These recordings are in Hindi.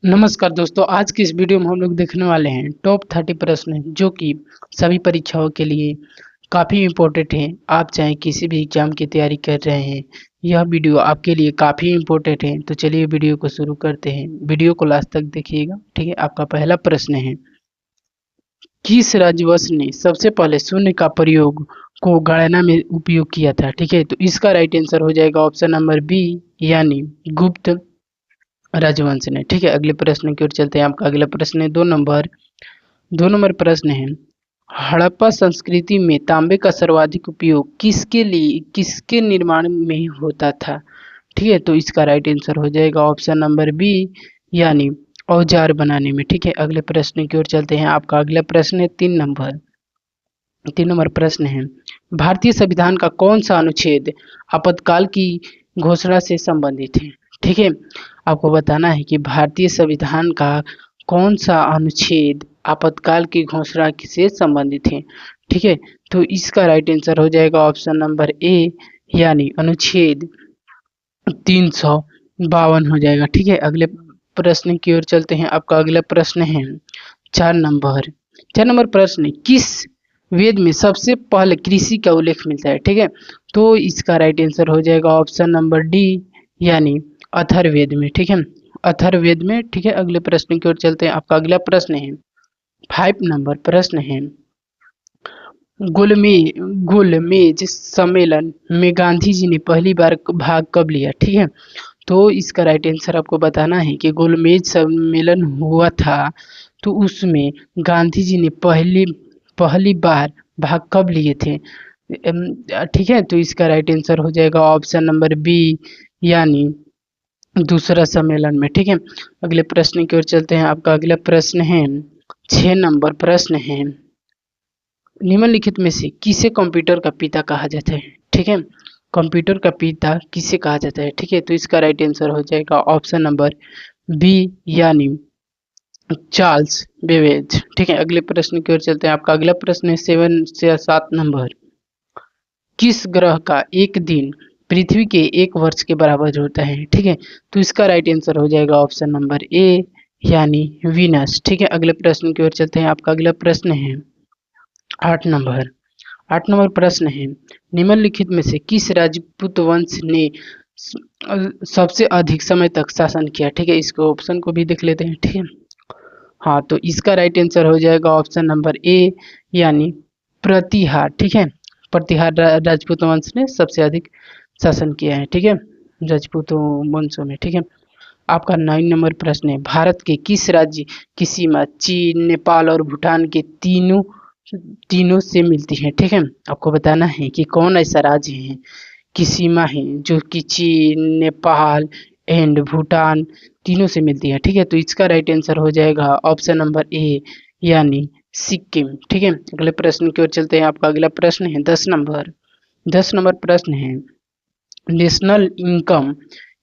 नमस्कार दोस्तों, आज की इस वीडियो में हम लोग देखने वाले हैं टॉप 30 प्रश्न जो कि सभी परीक्षाओं के लिए काफ़ी इम्पोर्टेंट हैं। आप चाहे किसी भी एग्जाम की तैयारी कर रहे हैं, यह वीडियो आपके लिए काफ़ी इम्पोर्टेंट है। तो चलिए वीडियो को शुरू करते हैं। वीडियो को लास्ट तक देखिएगा। ठीक है, आपका पहला प्रश्न है, किस राजवंश ने सबसे पहले शून्य का प्रयोग को गणना में उपयोग किया था? ठीक है, तो इसका राइट आंसर हो जाएगा ऑप्शन नंबर बी, यानी गुप्त राजवंश ने। ठीक है, अगले प्रश्न की ओर चलते हैं। आपका अगला प्रश्न है दो नंबर प्रश्न है, हड़प्पा संस्कृति में तांबे का सर्वाधिक उपयोग किसके निर्माण में होता था? ठीक है, तो इसका राइट आंसर हो जाएगा ऑप्शन नंबर बी, यानी औजार बनाने में। ठीक है, अगले प्रश्न की ओर चलते हैं। आपका अगला प्रश्न है 3 नंबर प्रश्न है, भारतीय संविधान का कौन सा अनुच्छेद आपातकाल की घोषणा से संबंधित है? ठीक है, आपको बताना है कि भारतीय संविधान का कौन सा अनुच्छेद आपातकाल की घोषणा से संबंधित है। ठीक है, तो इसका राइट आंसर हो जाएगा ऑप्शन नंबर ए, यानी अनुच्छेद 352 हो जाएगा। ठीक है, अगले प्रश्न की ओर चलते हैं। आपका अगला प्रश्न है 4 नंबर प्रश्न, किस वेद में सबसे पहले कृषि का उल्लेख मिलता है? ठीक है, तो इसका राइट आंसर हो जाएगा ऑप्शन नंबर डी, यानी अथर्ववेद में। ठीक है, अथर्ववेद में। ठीक है, अगले प्रश्न की ओर चलते हैं। आपका अगला प्रश्न है 5 नंबर प्रश्न है, गोलमेज सम्मेलन में गांधी जी ने पहली बार भाग कब लिया? ठीक है, तो इसका राइट आंसर आपको बताना है कि गोलमेज सम्मेलन हुआ था, तो उसमें गांधी जी ने पहली पहली बार भाग कब लिए थे? ठीक है, तो इसका राइट आंसर हो जाएगा ऑप्शन नंबर बी, यानी दूसरा सम्मेलन में। ठीक है, अगले प्रश्न की ओर चलते हैं। आपका अगला प्रश्न है 6 नंबर प्रश्न है, निम्नलिखित में से किसे कंप्यूटर का पिता कहा जाता है? ठीक है, कंप्यूटर का पिता किसे कहा जाता है? ठीक है, तो इसका राइट आंसर हो जाएगा ऑप्शन नंबर बी, यानी चार्ल्स बेबेज। ठीक है, अगले प्रश्न की ओर चलते हैं। आपका अगला प्रश्न है 7 नंबर, किस ग्रह का एक दिन पृथ्वी के एक वर्ष के बराबर होता है? ठीक है, तो इसका राइट आंसर हो जाएगा ऑप्शन नंबर ए, यानी वीनस। ठीक है, अगले प्रश्न की ओर चलते हैं। आपका अगला प्रश्न है 8 नंबर 8 नंबर प्रश्न है, निम्नलिखित में से किस राजपूत वंश ने सबसे अधिक समय तक शासन किया? ठीक है, इसको ऑप्शन को भी देख लेते हैं। ठीक है, हाँ, तो इसका राइट आंसर हो जाएगा ऑप्शन नंबर ए, यानी प्रतिहार। ठीक है, प्रतिहार राजपूत वंश ने सबसे अधिक शासन किया है। ठीक है, राजपूत वंशों में। ठीक है, आपका 9 नंबर प्रश्न है, भारत के किस राज्य की सीमा चीन, नेपाल और भूटान के तीनों तीनों से मिलती है? ठीक है, आपको बताना है कि कौन ऐसा राज्य है की सीमा है जो कि चीन, नेपाल एंड भूटान तीनों से मिलती है। ठीक है, तो इसका राइट आंसर हो जाएगा ऑप्शन नंबर ए, यानी सिक्किम। ठीक है, अगले प्रश्न की ओर चलते हैं। आपका अगला प्रश्न है 10 नंबर प्रश्न है, नेशनल इनकम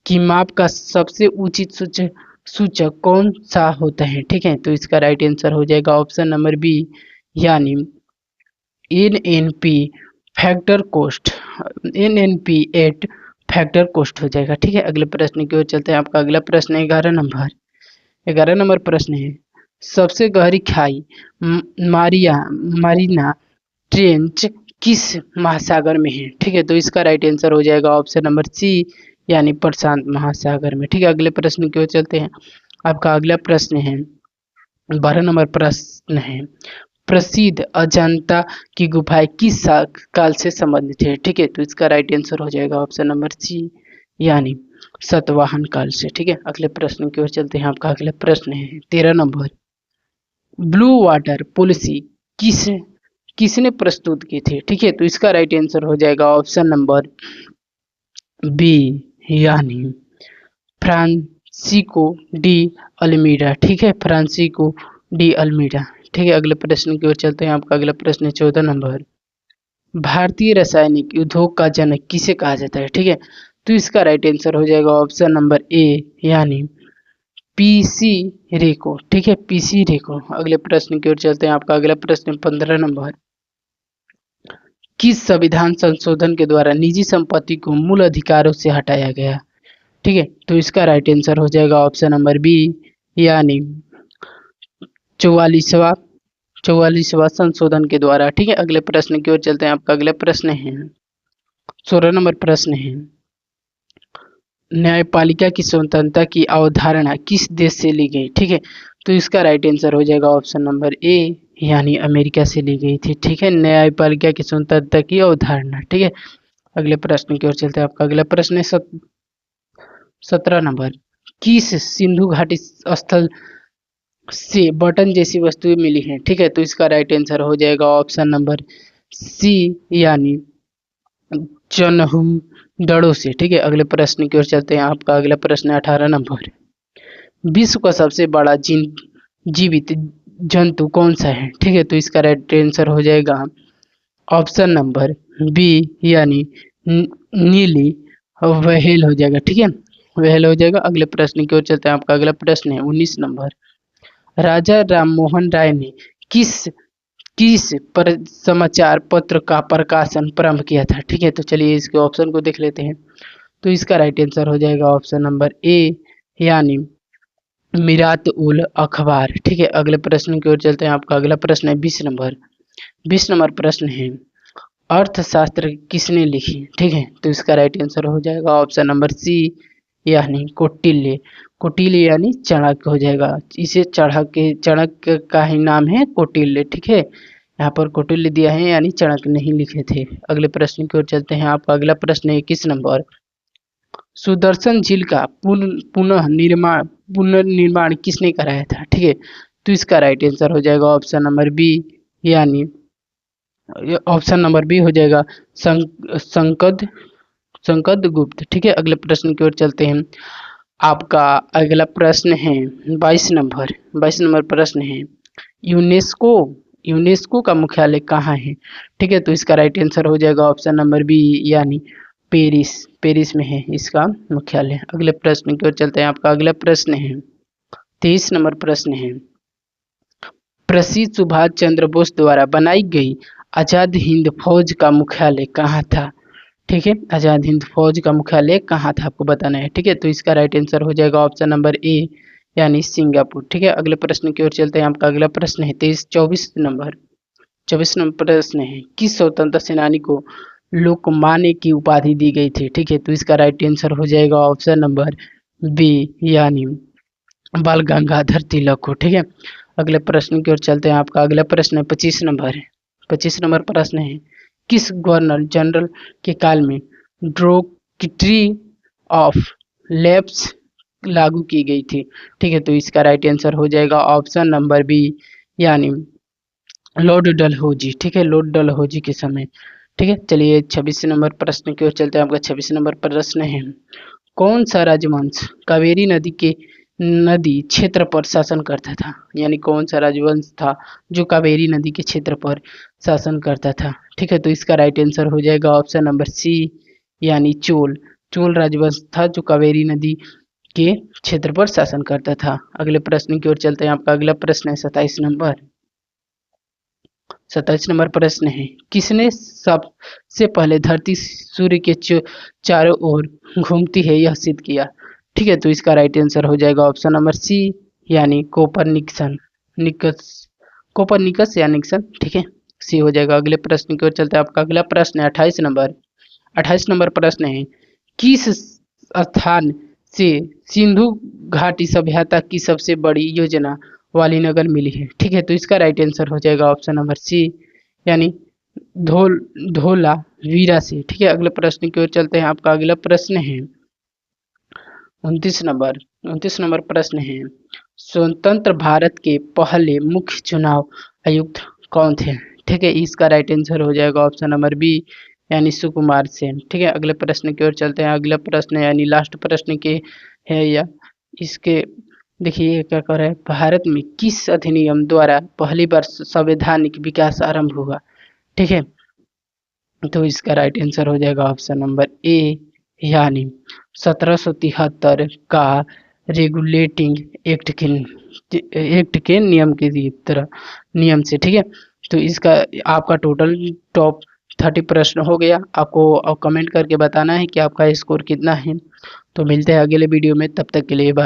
की माप का सबसे उचित सूचक कौन सा होता है? ठीक है, तो इसका राइट आंसर हो जाएगा ऑप्शन नंबर बी, यानी NNP factor cost, NNP eight factor cost हो जाएगा। ठीक है, अगले प्रश्न की ओर चलते हैं। आपका अगला प्रश्न है 11 नंबर प्रश्न है, सबसे गहरी खाई मारीना ट्रेंच किस महासागर में है? ठीक है, तो इसका राइट आंसर हो जाएगा ऑप्शन नंबर सी, यानी प्रशांत महासागर में। ठीक है, अगले प्रश्न की ओर चलते हैं। आपका अगला प्रश्न है 12 नंबर प्रश्न है, प्रसिद्ध अजंता की गुफाएं किस काल से संबंधित है? ठीक है, तो इसका राइट आंसर हो जाएगा ऑप्शन नंबर सी, यानी सतवाहन काल से। ठीक है, अगले प्रश्न की ओर चलते हैं। आपका अगला प्रश्न है 13 नंबर, ब्लू वाटर पॉलिसी किस किसने प्रस्तुत की थी? ठीक है, तो इसका राइट आंसर हो जाएगा ऑप्शन नंबर बी, यानी फ्रांसिको डी अल्मीडा। ठीक है, फ्रांसिको डी अल्मीडा। ठीक है, अगले प्रश्न की ओर चलते हैं। आपका अगला प्रश्न है 14 नंबर, भारतीय रासायनिक उद्योग का जनक किसे कहा जाता है? ठीक है, तो इसका राइट आंसर हो जाएगा ऑप्शन नंबर ए, यानी पीसी रेको। ठीक है, पीसी रेको। अगले प्रश्न की ओर चलते हैं। आपका अगला प्रश्न 15 नंबर, किस संविधान संशोधन के द्वारा निजी संपत्ति को मूल अधिकारों से हटाया गया? ठीक है, तो इसका राइट आंसर हो जाएगा ऑप्शन नंबर बी, यानी 44वां संशोधन के द्वारा। ठीक है, अगले प्रश्न की ओर चलते हैं। आपका अगला प्रश्न है 16 नंबर प्रश्न है, न्यायपालिका की स्वतंत्रता की अवधारणा किस देश से ली गई? ठीक है, तो इसका राइट आंसर हो जाएगा ऑप्शन नंबर ए, यानी अमेरिका से ली गई थी। ठीक है, न्यायपालिका की स्वतंत्रता की अवधारणा। ठीक है, अगले प्रश्न की ओर चलते हैं। आपका अगला प्रश्न है 17 नंबर, किस सिंधु घाटी स्थल से बटन जैसी वस्तुएं मिली हैं? ठीक है, तो इसका राइट आंसर हो जाएगा ऑप्शन नंबर सी, यानी चनहूदड़ों से। ठीक है, अगले प्रश्न की ओर चलते हैं। आपका अगला प्रश्न है 18 नंबर, विश्व का सबसे बड़ा जीवित जंतु कौन सा है? ठीक है, तो इसका राइट आंसर हो जाएगा ऑप्शन नंबर बी, यानी नीली व्हेल हो जाएगा। ठीक है, व्हेल हो जाएगा। अगले प्रश्न की ओर चलते हैं। आपका अगला प्रश्न है 19 नंबर, राजा राममोहन राय ने किस किस पर समाचार पत्र का प्रकाशन प्रारंभ किया था? ठीक है, तो चलिए इसके ऑप्शन को देख लेते हैं। तो इसका राइट आंसर हो जाएगा ऑप्शन नंबर ए, यानी मिरात उल अखबार। ठीक है, अगले प्रश्न की ओर चलते हैं। आपका अगला प्रश्न है 20 नंबर प्रश्न है, अर्थशास्त्र किसने लिखी? ठीक है, तो इसका राइट आंसर हो जाएगा ऑप्शन नंबर सी, यानी कौटिल्य। कौटिल्य यानी चाणक्य हो जाएगा। इसे चाणक्य का ही नाम है कौटिल्य। ठीक है, यहाँ पर कौटिल्य दिया है, यानी चाणक्य नहीं लिखे थे। अगले प्रश्न की ओर चलते हैं। आपका अगला प्रश्न है 21 नंबर, सुदर्शन झील का पुनर्निर्माण किसने कराया था? ठीक है, तो इसका राइट आंसर हो जाएगा ऑप्शन नंबर बी, यानी ऑप्शन नंबर बी हो जाएगा संकद संकद गुप्त। ठीक है, अगले प्रश्न की ओर चलते हैं। आपका अगला प्रश्न है 22 नंबर प्रश्न है, यूनेस्को यूनेस्को का मुख्यालय कहाँ है? ठीक है, तो इसका राइट आंसर हो जाएगा ऑप्शन नंबर बी, यानी पेरिस में है इसका मुख्यालय। अगले प्रश्न की ओर चलते हैं। आपका अगला प्रश्न है 23 नंबर प्रश्न है, प्रसिद्ध सुभाष चंद्र बोस द्वारा बनाई गई आजाद हिंद फौज का मुख्यालय कहाँ था? ठीक है, आजाद हिंद फौज का मुख्यालय कहाँ था आपको बताना है। ठीक है, तो इसका राइट आंसर हो जाएगा ऑप्शन नंबर ए, यानी सिंगापुर। ठीक है, अगले प्रश्न की ओर चलते हैं। आपका अगला प्रश्न है 24 नंबर प्रश्न है, किस स्वतंत्रता सेनानी को लोकमान्य की उपाधि दी गई थी? ठीक है, तो इसका राइट आंसर हो जाएगा ऑप्शन नंबर बी, यानी बाल गंगाधर तिलक को। ठीक है, अगले प्रश्न की ओर चलते हैं। आपका अगला प्रश्न है 25 नंबर प्रश्न है, किस गवर्नर जनरल के काल में ड्रोक्ट्री ऑफ लैप्स लागू की गई थी? ठीक है, तो इसका राइट आंसर हो जाएगा ऑप्शन नंबर बी, यानी लॉर्ड डलहौजी। ठीक है, लॉर्ड डलहौजी के समय। ठीक है, चलिए 26 नंबर प्रश्न की ओर चलते हैं। आपका 26 नंबर प्रश्न है, कौन सा राजवंश कावेरी नदी क्षेत्र पर शासन करता था? यानी कौन सा राजवंश था जो कावेरी नदी के क्षेत्र पर शासन करता था? ठीक है, तो इसका राइट आंसर हो जाएगा ऑप्शन नंबर सी, यानी चोल राजवंश था जो कावेरी नदी के क्षेत्र पर शासन करता था। अगले प्रश्न की ओर चलते हैं। आपका अगला प्रश्न है 27 नंबर प्रश्न है, किसने सबसे पहले धरती सूर्य के चारों ओर घूमती है यह सिद्ध किया? ठीक है, तो इसका राइट आंसर हो जाएगा ऑप्शन नंबर सी, यानी कोपरनिकस या निक्सन। ठीक है, सी हो जाएगा। अगले प्रश्न की ओर चलते हैं। आपका अगला प्रश्न है 28 नंबर प्रश्न है, किस स्थान से सिंधु घाटी सभ्यता की सबसे बड़ी योजना वाली नगर मिली है? ठीक है, तो इसका राइट आंसर हो जाएगा ऑप्शन नंबर सी, यानी धोलावीरा से। ठीक है, अगले प्रश्न की ओर चलते हैं। आपका अगला प्रश्न है 29 नंबर प्रश्न है, स्वतंत्र भारत के पहले मुख्य चुनाव आयुक्त कौन थे? ठीक है, इसका राइट आंसर हो जाएगा ऑप्शन नंबर बी, यानी सुकुमार सेन। ठीक है, अगले प्रश्न की ओर चलते हैं। अगला प्रश्न है, यानी लास्ट प्रश्न के है, या इसके देखिए क्या कर रहा है, भारत में किस अधिनियम द्वारा पहली बार संवैधानिक विकास आरंभ हुआ? ठीक है, तो इसका राइट आंसर हो जाएगा ऑप्शन नंबर ए, यानी 1773 का रेगुलेटिंग एक्ट के नियम से। ठीक है, तो इसका आपका टोटल टॉप 30 प्रश्न हो गया। आपको कमेंट करके बताना है कि आपका स्कोर कितना है। तो मिलते हैं अगले वीडियो में, तब तक के लिए बाय।